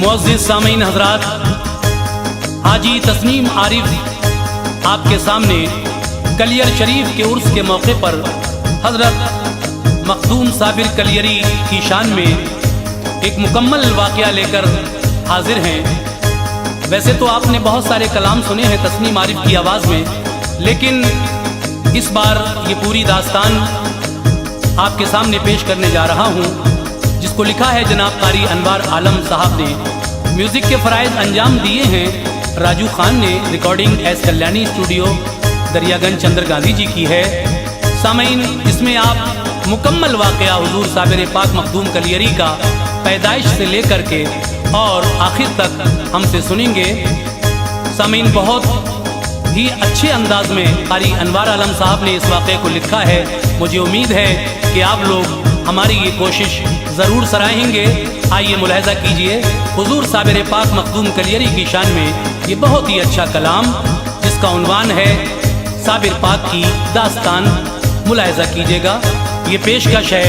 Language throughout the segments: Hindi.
मुअज़्ज़िज़ सामीन हज़रात, हाजी तस्नीम आरिफ आपके सामने कलियर शरीफ के उर्स के मौके पर हज़रत मखदूम साबिर कलियरी की शान में एक मुकम्मल वाक़या लेकर हाजिर हैं। वैसे तो आपने बहुत सारे कलाम सुने हैं तस्नीम आरिफ की आवाज़ में, लेकिन इस बार ये पूरी दास्तान आपके सामने पेश करने जा रहा हूँ, जिसको लिखा है जनाब कारी अनवार आलम साहब ने। म्यूज़िक के फ़राइज़ अंजाम दिए हैं राजू खान ने। Recording S Kalyani studio Daryaganj Chandragandhi ji की है। सामीन, इसमें आप मुकम्मल वाक़या हुज़ूर साबिर पाक मखदूम कलियरी का पैदाइश से लेकर के और आखिर तक हमसे सुनेंगे। सामीन, बहुत ही अच्छे अंदाज में कारी अनवार आलम साहब ने इस वाक़े को लिखा है। मुझे उम्मीद है कि आप लोग हमारी ये कोशिश ज़रूर सराहेंगे। आइए मुलाहिज़ा कीजिए हुज़ूर साबिर पाक मखदूम कलियरी की शान में ये बहुत ही अच्छा कलाम, जिसका उन्वान है साबिर पाक की दास्तान। मुलाहिज़ा कीजिएगा, ये पेशकश है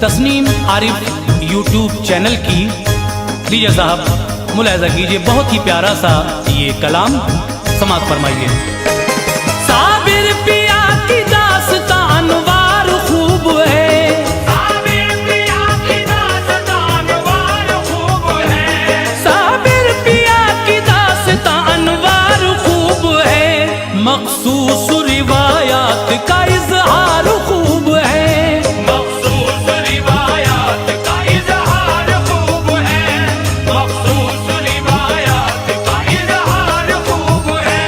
तस्नीम आरिफ यूट्यूब चैनल की। लीजिए साहब, मुलाहिज़ा कीजिए, बहुत ही प्यारा सा ये कलाम समाअत फरमाइए। साबिर पिया की दास्तान वार खूब है, मखसूस रिवायात का इज़हार खूब है, मखसूस रिवायात का इज़हार खूब है, मखसूस रिवायात का इज़हार खूब है।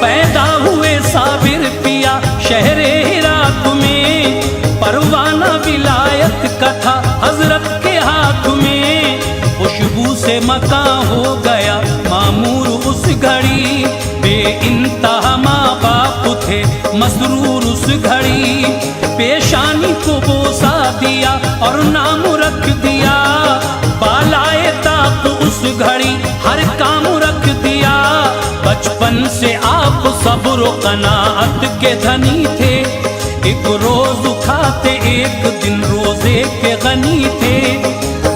पैदा हुए साबिर पिया शहरे हिरात में, परवाना विलायत का था हजरत के हाथ में। खुशबू से मका हो गया मामूर उस घड़ी, बेइंतहा माँ बाप थे मसरूर उस घड़ी। पेशानी को बोसा दिया और नाम रख दिया, बालाए ताक उस घड़ी हर काम रख दिया। बचपन से आप सब्र व क़नाअत के धनी थे, एक रोज खाते एक दिन रोजे के गनी थे।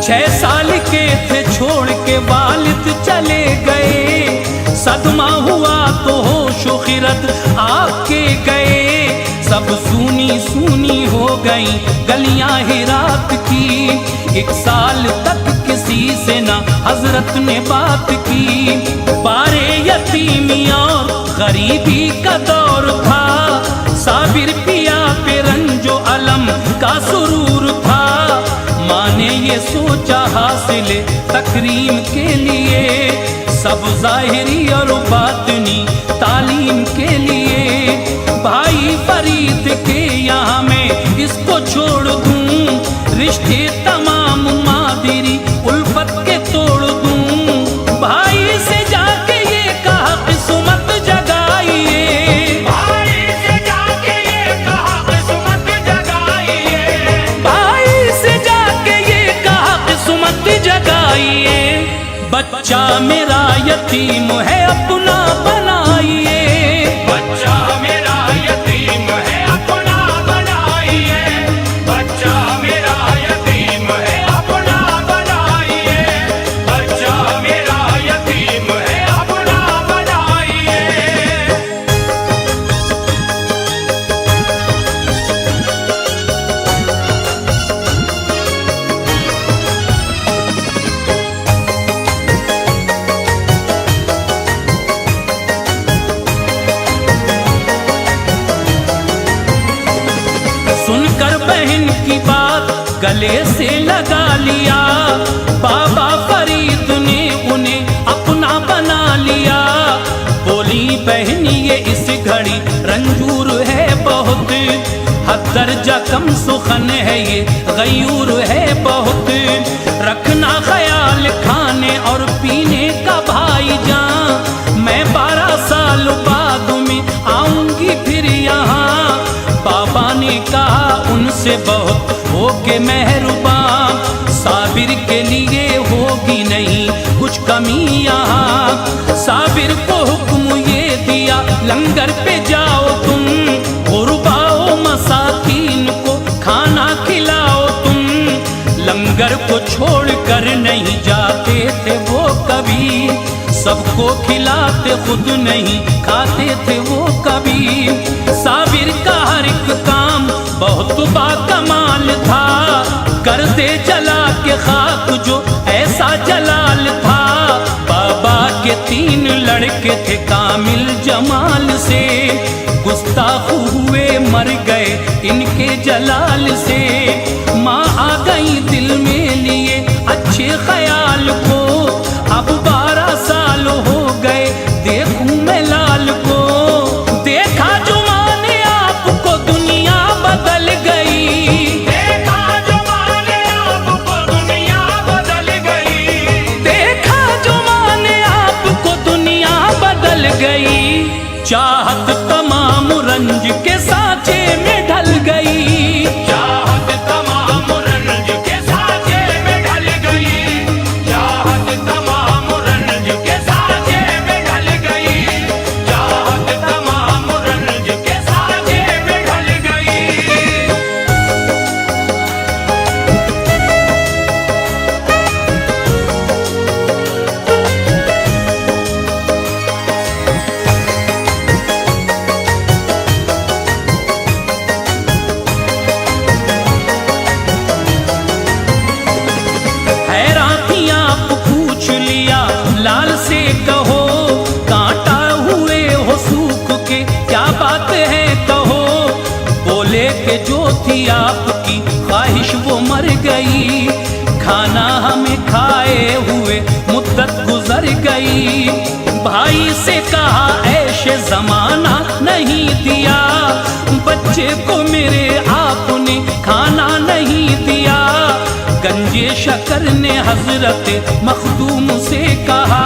6 साल के थे छोड़ के वालिद चले गए, सदमा हुआ तो होश व खिरत आपके गए। सब सूनी सूनी हो गई गलियां हिरात की, 1 साल तक किसी से ना हजरत ने बात की। बारे यतीमी और गरीबी का दौर था, साबिर पिया पे रंजो अलम का सुरूर था। माँ ने ये सोचा हासिल तकरीम के लिए, सब ज़ाहिरी और बातिनी तालीम के लिए। भाई फरीद के यहाँ मैं इसको छोड़ दूँ, रिश्ते तमाम मादिरी उल्फत के तोड़ दूँ। भाई से जाके ये कहा किस्मत जगाइए, भाई से जाके ये कहा किस्मत जगाइए, भाई से जाके ये कहा किस्मत जगाइए। बच्चा मेरा यतीम है अपना बनाइए, बच्चा मेरा यतीम है अपना बनाइए, बच्चा मेरा यतीम है अपना बनाइए, बच्चा मेरा यतीम है अपना बनाइए। सुनकर बहन की बात गले से लगा लिया, बाबा फरीद ने उन्हें कम सुखन है ये गयूर है बहुत, रखना ख्याल खाने और पीने का भाईजान। मैं 12 साल बाद में आऊंगी फिर यहाँ, बाबा ने कहा उनसे बहुत होके मेहरबान, साबिर के लिए होगी नहीं कुछ कमी यहाँ। साबिर को हुक्म ये दिया लंगर पे जाओ तुम, गुरबाओ मसाकीन को खाना खिलाओ तुम। लंगर को छोड़ कर नहीं जाते थे वो कभी, सबको खिलाते खुद नहीं खाते थे वो कभी। साबिर का हर एक काम बहुत बाकमाल था, कर दे जला के खाक जो ऐसा जलाल था। बाबा के 3 लड़के थे कामिल जमाल से, गुस्ताख हुए मर गए इनके जलाल से। माँ आ गई दिल में लिए अच्छे ख्याल को, अब 12 साल हो गए देखूं मैं लाल को। देखा जो माने आपको दुनिया बदल गई, देखा जो माने आपको दुनिया बदल गई, देखा जो माने आपको दुनिया बदल गई। चाहत तमाम रंज के सांचे में ढल गई, चाहत तमाम रंज के सांचे में ढल गई, चाहत तमाम रंज के सांचे में ढल गई, चाहत तमाम रंज के सांचे में ढल गई। हैरान थी आप पूछ लिया लाल से कहो, कांटा हुए हो सूख के क्या बात है कहो। बोले के जो थी आपकी ख्वाहिश वो मर गई, खाना हमें खाए हुए मुद्दत गुजर गई। भाई से कहा ऐशे जमाना नहीं दिया, बच्चे को मेरे आपने खाना नहीं दिया। गंजे शकर ने हजरत मखदूम से कहा,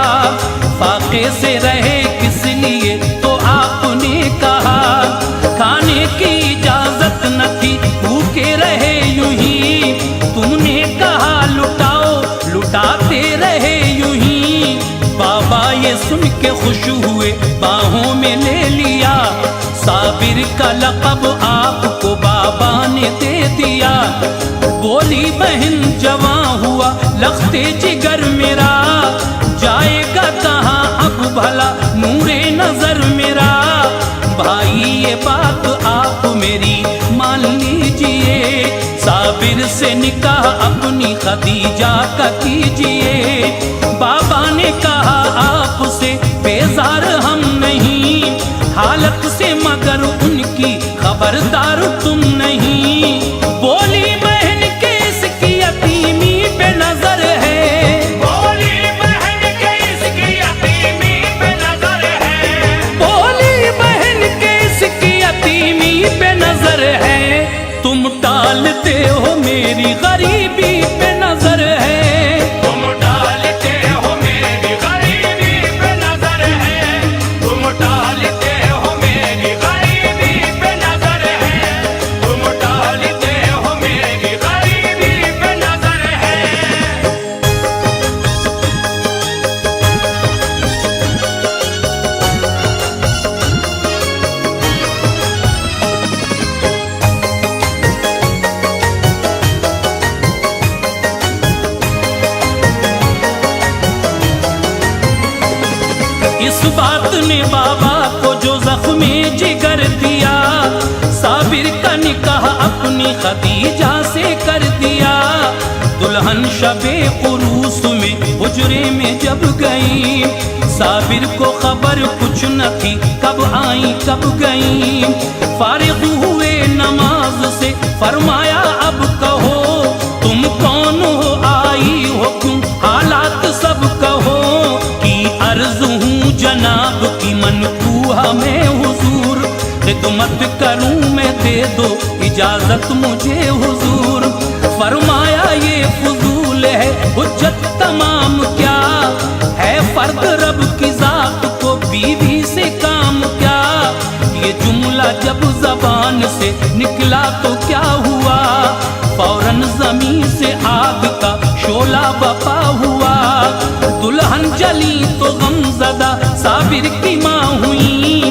फाके से रहे किस लिए तो आपने कहा। खाने की इजाजत न थी भूखे रहे यूं ही, तुमने कहा लुटाओ लुटाते रहे यूं ही। बाबा ये सुन के खुश हुए बाहों में ले लिया, साबिर का लक़ब आपको बाबा ने दे दिया। बोली बहन जवां हुआ लख्ते जिगर मेरा, जाएगा कहाँ अब भला नूरे नजर मेरा। भाई ये बात आप मेरी मान लीजिए, साबिर से निकाह अपनी खदीजा का कीजिए। बाबा ने कहा आपसे बेजार हम नहीं, हालत से मगर उनकी खबरदार तुम नहीं। बोली बहन के इसकी यतीमी पे नजर है, बोली बहन के इसकी यतीमी पे नजर है, बोली बहन के इसकी यतीमी पे नजर है। तुम टालते हो मेरी गरीबी पे नजर है, तुम डालते हो मेरी गरीबी पे नजर है, तुम डालते हो मेरी गरीबी पे नजर है, तुम डालते हो मेरी गरीबी पे नजर है। इस बात ने बाबा को जो जख्मे जिगर दिया, साबिर का निकाह अपनी खदीजा से कर दिया। दुल्हन शबे उरूस में हुजरे में जब गई, साबिर को खबर कुछ न थी कब आई कब गई। फारिग हुए नमाज से फरमाया अब कहो, तुम कौन हो आई हो क्यों हालात सब कहो। कि अर्ज हूँ जनाब की मनकूहा में हुजूर, खिदमत करूँ मैं दे दो इजाजत मुझे काम क्या है, फर्द रब की जात को बीवी से काम क्या। ये जुमला जब जबान से निकला तो क्या हुआ, फौरन जमीन से आग का शोला बपा हुआ। दुल्हन जली तो गमज़दा साबिर की माँ हुई,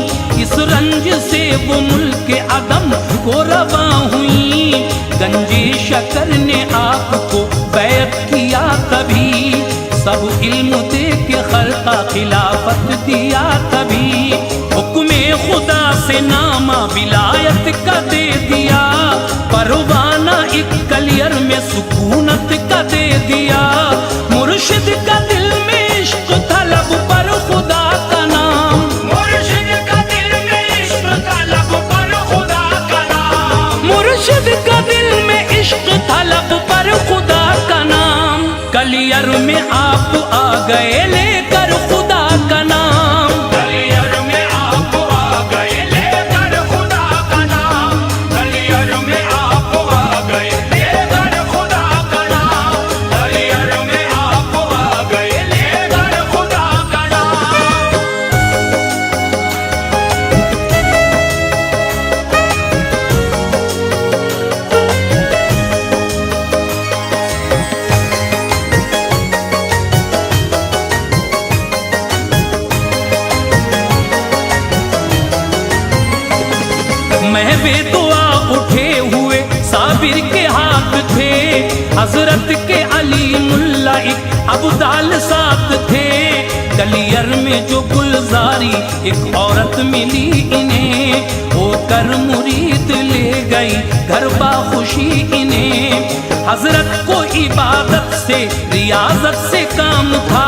इस रंज से वो मुल्क अदम को रवा हुई। गंजे शकर ने आपको बैत किया तभी, सब इल्म दे के खल्का खिलाफत दिया तभी। हुक्मे खुदा से नामा विलायत का दे दिया, परवाना एक कलियर में सुकूनत का दे दिया। मुर्शिद का दिल में इश्क था, लब पर खुदा का नाम। मुर्शिद का दिल में इश्क था, लब पर खुदा का नाम। मुर्शिद का दिल में इश्क था, लब पर खुदा का नाम। कलियर में आप आ गए लेकर खुदा का नाम। कलियर में आप आ गए लेकर खुदा का नाम। कलियर में आप आ गए लेकर खुदा का नाम। कलियर में आप आ गए लेकर खुदा का नाम। महवे दुआ उठे हुए साबिर के हाथ थे, हजरत के अली मुल्ला एक अब्दाल साथ थे। कलियर में जो गुलजारी एक औरत मिली इन्हें, होकर मुरीद ले गई घर बा खुशी इन्हें। हजरत को इबादत से रियाजत से काम था,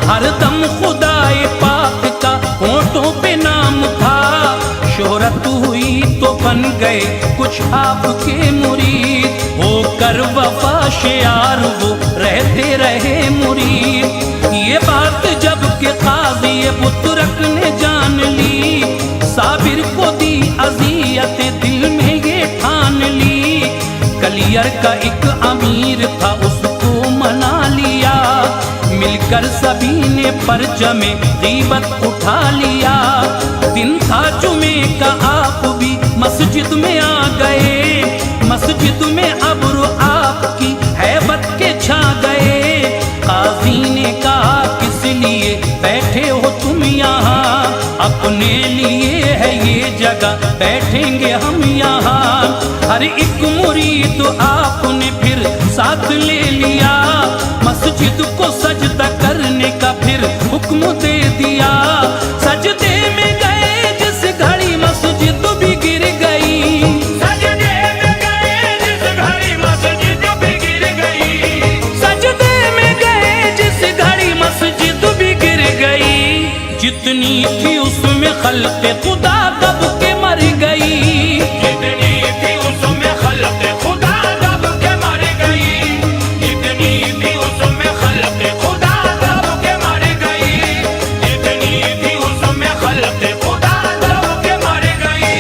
हर दम खुदाए पाक का होठों पे नाम था। शोहरत हुई तो बन गए कुछ आपके मुरीद, होकर वफा शियार वो रहते रहे मुरीद। ये बात जब के काज़ी बुतरक ने जान ली, साबिर को दी अज़ियत दिल में ये ठान ली। कलियर का एक अमीर था, उसको मना लिया, मिलकर सभी ने परचमे गीबत उठा लिया। दिन था जुमे का, आप भी मस्जिद में आ गए, मस्जिद में अब्र आपकी हैबत के छा गए। काजी ने कहा किस लिए बैठे हो तुम यहाँ, अपने लिए है ये जगह बैठेंगे हम यहाँ। हर एक मुरीद आपने फिर साथ ले लिया, मस्जिद को सजदा करने का फिर हुक्म दे दिया। सजदे में गए जिस घड़ी मस्जिद भी गिर गई, सजदे में गए जिस घड़ी मस्जिद भी गिर गई। सजदे में गए जिस घड़ी मस्जिद भी गिर गई। जितनी थी उसमें खल्क़े खुदा दब के मर गई। जितनी थी उसमें खल्क़े खुदा दब के मर गई। जितनी थी उसमें खल्क़े खुदा दब के मर गई। जितनी थी उसमें खल्क़े खुदा दब के मर गई।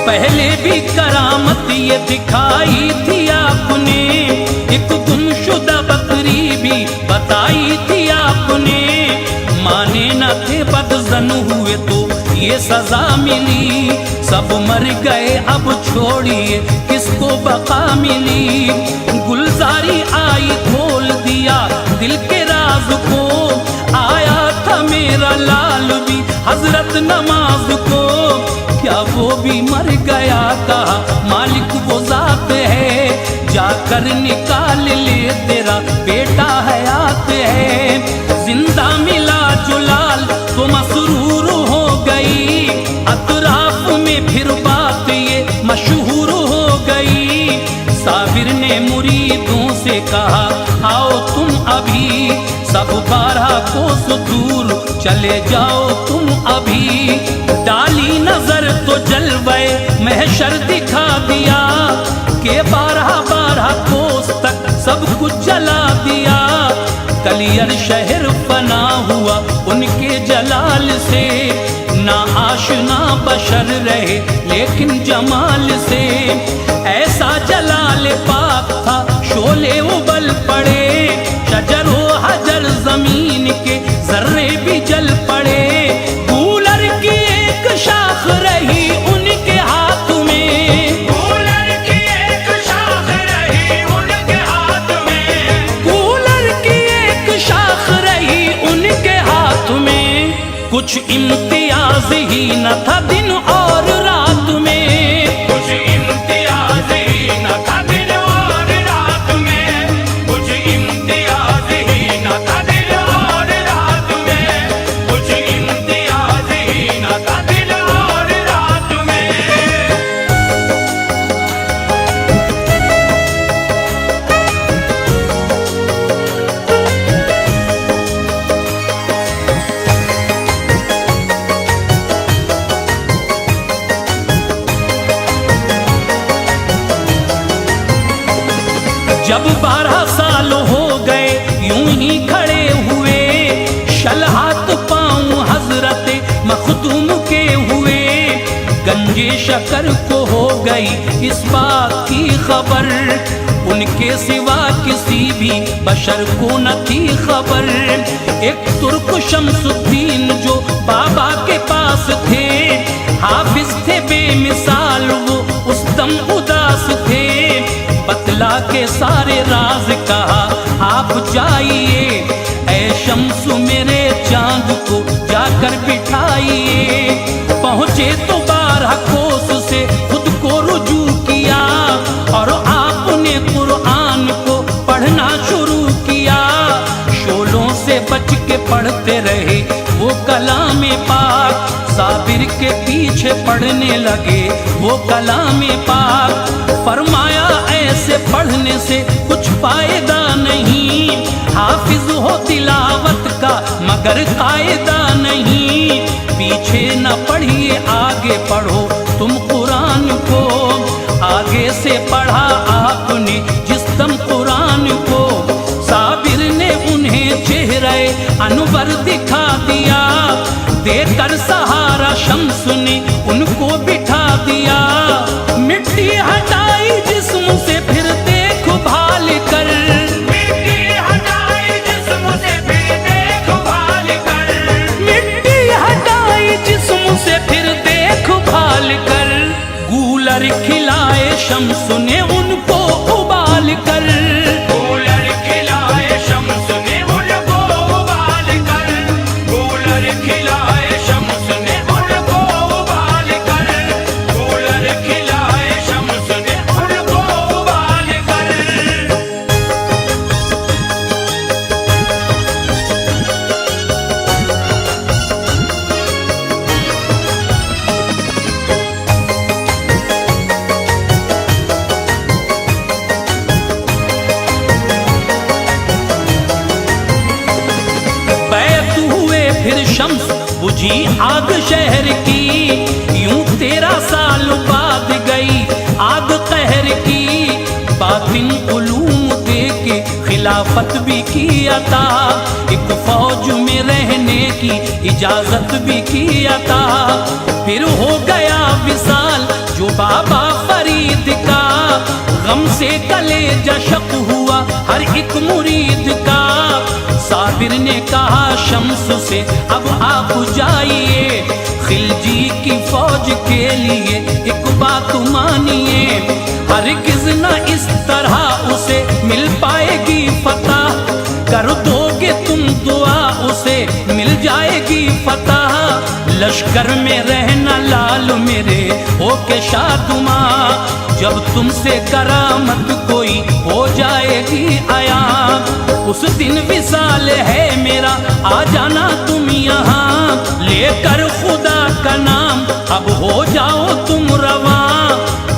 पहले भी करामत ये दिखाई थी आपने, एक गुमशुदा बकरी भी बताई थी आपने। माने न थे बदजन हुए तो ये सजा मिली, सब मर गए अब छोड़िए किसको बका मिली। गुलजारी आई खोल दिया दिल के राज को, आया था मेरा लाल भी हजरत नमाज को। क्या वो भी मर गया था, मालिक वो जात है, जाकर निकाल ले तेरा बेटा हयात है। जिंदा मिला जो लाल तो मसरूर हो गई, अतराफ में फिर बात ये मशहूर हो गई। साबिर ने मुरीदों से कहा आओ तुम अभी, सब 12 कोस दूर चले जाओ तुम अभी। डाली नजर तो जलवे महशर दिखा दिया, के 12 कुछ जला दिया। कलियर शहर फना हुआ उनके जलाल से, ना आशना बशर रहे लेकिन जमाल से। ऐसा जलाल पाक था शोले उबल पड़े, शजर व हजर जमीन के जर्रे भी जल पड़े। कूलर की एक शाख रही उनके हाथ में, कूलर की एक शाख रही उनके हाथ में, कूलर की एक शाख रही उनके हाथ में। कुछ इम्तियाज ही न था दिन और रात में, कुछ इम्तियाज ही न था दिन और रात में, कुछ इम्तियाज ही न था दिन और रात में, कुछ इम्तियाज ही न था दिन और रात में। जब 12 साल हो गए यूं ही खड़े हुए, शलहात पाँव हजरत मखदूम के हुए। गंजे शकर को हो गई इस बात की खबर, उनके सिवा किसी भी बशर को न थी खबर। एक तुर्क शमसुद्दीन जो बाबा के पास थे, हाफिज थे बेमिसाल वो उस दम उदास थे। बतला के सारे राज कहा आप जाइए, ऐ शम्सु मेरे चांद को जाकर बिठाइए। पहुँचे तो 12 कोस से खुद को रुजू किया, और आपने कुरान को पढ़ना शुरू किया। शोलों से बच के पढ़ते रहे वो कलाम पाक, साबिर के पीछे पढ़ने लगे वो कलाम पाक। फरमाया ऐसे पढ़ने से कुछ फायदा नहीं, हाफिज हो तिलावत का मगर कायदा नहीं। पीछे न पढ़िए आगे पढ़ो तुम कुरान को, आगे से पढ़ा आपने जिस दम कुरान को। साबिर ने उन्हें चेहरे अनवर दिखा दिया, देकर सहारा शम्स ने उनको बिठा दिया। मिट्टी हटाई जिस्म से फिर देखभाल कर, मिट्टी हटाई जिस्म से फिर देखभाल कर, मिट्टी हटाई जिस्म से फिर देखभाल कर। गूलर खिलाए शम्स ने उनको उबाल कर, कूलर खिलाए शम्स ने उनको उबाल कर, कूलर खिलाए शम्स ने उनको उबाल कर, कूलर खिलाए शम्स ने उनको उबाल कर। बैत हुए फिर शम्स बुझी आग शहर की, यूं 13 साल बाद गई आग कहर की। बातिन उलूम दे के खिलाफत भी किया था, एक फौज में रहने की इजाजत भी किया था। फिर हो गया विसाल जो बाबा फरीद का, गम से कलेजा शक हुआ हर एक मुरीद का। साबिर ने कहा शम्स से अब आप जाइए, खिलजी की फौज के लिए एक बात मानिए। हरगिज़ न इस तरह उसे मिल पाएगी फतह, कर दोगे तुम दुआ उसे मिल जाएगी फतह। लश्कर में रहना लाल मेरे होके शादुमा, जब तुमसे करामत कोई हो जाएगी आया। उस दिन विसाल है मेरा आ जाना तुम यहाँ, लेकर खुदा का नाम अब हो जाओ तुम रवा।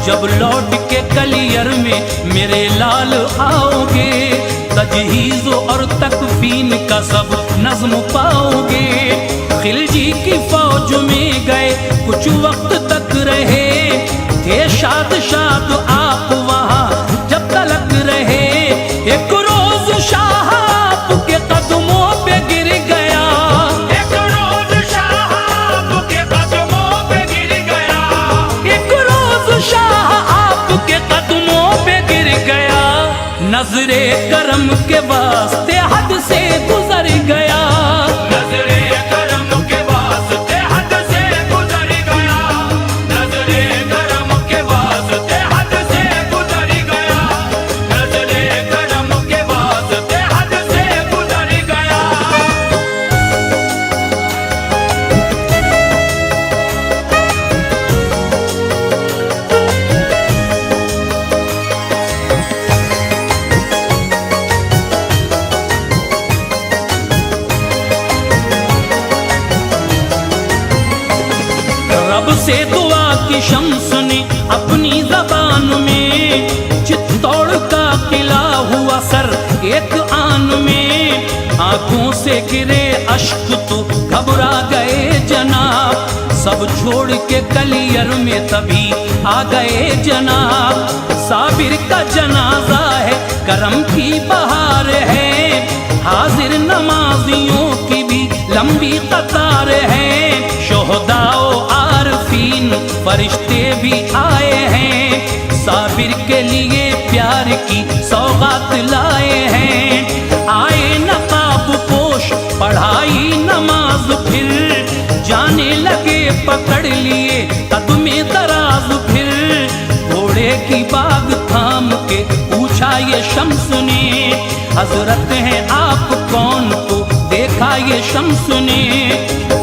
जब लौट के कलियर में मेरे लाल आओगे, तजहीज़ और तकफीन का सब नज़्म पाओगे। खिलजी की फौज में गए कुछ वक्त तक रहे, थे शाद शाद आप वहाँ जब तलक रहे। एक रोज नजरे करम के वास्ते हद से गुजर गया, नजरे करम के वास्ते हद से गुजर गया, नजरे करम के वास्ते हद से गुजर गया, नजरे करम के वास्ते हद से गुजर गया। रब से दुआ की शम्स ने अपनी जबान में चित्तौड़ का किला हुआ सर एक आन में, आंखों से गिरे अश्क तो घबरा गए जनाब, सब छोड़ के कलियर में तभी आ गए जनाब। साबिर का जनाजा है, करम की बहार है, हाजिर नमाजियों की भी लंबी कतार है, शोहदाओ आरफीन फरिश्ते भी आए हैं, साबिर के लिए प्यार की सौगात लाए हैं। आए नकाब पोश पढ़ाई नमाज फिर, जाने लगे पकड़ लिए कदमे दराज फिर, घोड़े की बाग थाम के पूछा ये शम्स ने, हजरत हैं आप कौन, तो देखा ये शम्स ने,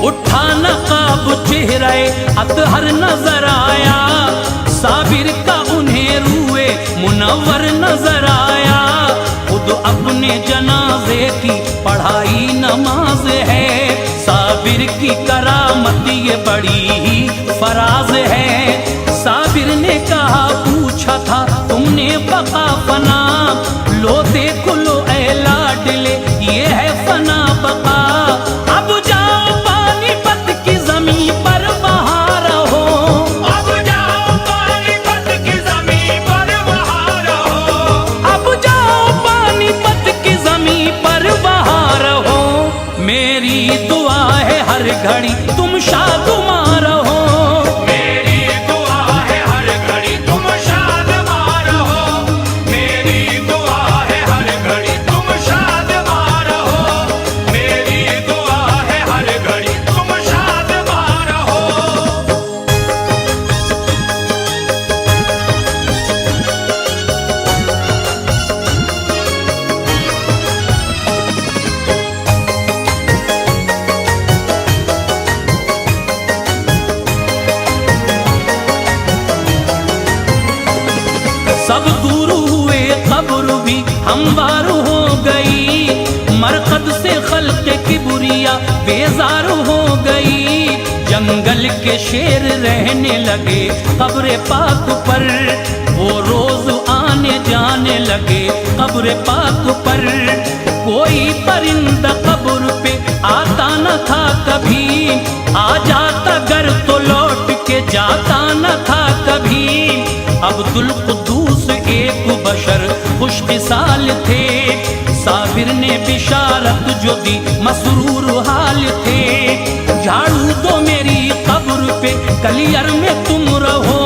उठा नकाब चेहरे अतहर नजर आया, साबिर का उन्हें रूए मुनव्वर नजर आया, खुद अपने जनाजे की पढ़ाई नमाज है, साबिर की करामत ये बड़ी ही फराज है। साबिर ने कहा पूछा था तुमने बका फना, लो देखो लो ऐ लाडले ये है फना बका, अब जाओ पानीपत की जमीन पर वहाँ रहो, अब जाओ पानीपत की जमीन पर वहाँ रहो, अब जाओ पानीपत की जमीन पर वहाँ रहो, मेरी दुआ है हर घड़ी तुम शादुमां रहो, मेरी दुआ है हर घड़ी तुम शादमां रहो, मेरी दुआ है हर घड़ी तुम शादमां रहो, मेरी दुआ है हर घड़ी तुम शादमां रहो। सब दूर हुए कब्र भी हमवार हो गई, मरकद से खल्क की बुरिया बेजार हो गई, जंगल के शेर रहने लगे कब्र पाक पर, वो रोज आने जाने लगे कब्र पाक पर, कोई परिंदा कब्र पे आता न था कभी, आ जाता घर तो लौट के जाता न था कभी। अब्दुल कुद्दूस एक बशर खुशकिसाल थे, साबिर ने बिशारत जो दी मसरूर हाल थे, झाड़ू दो मेरी कब्र पे कलियर में तुम रहो,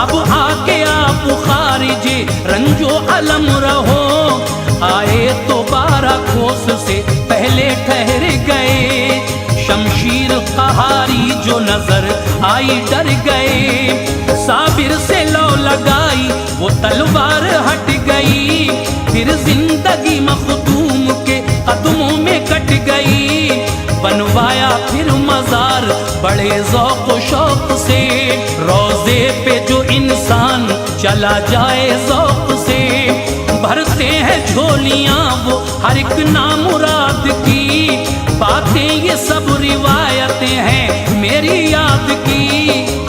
अब आके आप खारिजे रंजो अलम रहो, आए तो 12 कोस से पहले ठहर गए, शमशीर कहारी जो नजर आई डर गए, साबिर से लौ लगाई वो तलवार हट गई, फिर जिंदगी मखदूम के कदमों में कट गई, बनवाया फिर मजार बड़े ज़ौक़ व शौक़ से, रोज़े पे जो इंसान चला जाए ज़ौक़ से, भरते हैं झोलियाँ वो हर एक नामुराद की, बातें ये सब रिवायतें हैं मेरी याद की।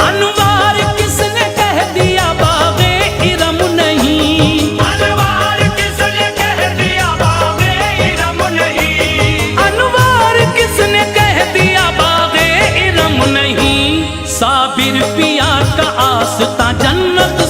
अनवार किसने कह दिया बाग़े इरम नहीं, अनवार किसने कह दिया बाग़े इरम नहीं, अनवार किसने कह दिया बाग़े इरम नहीं, साबिर पिया का आस्था जन्नत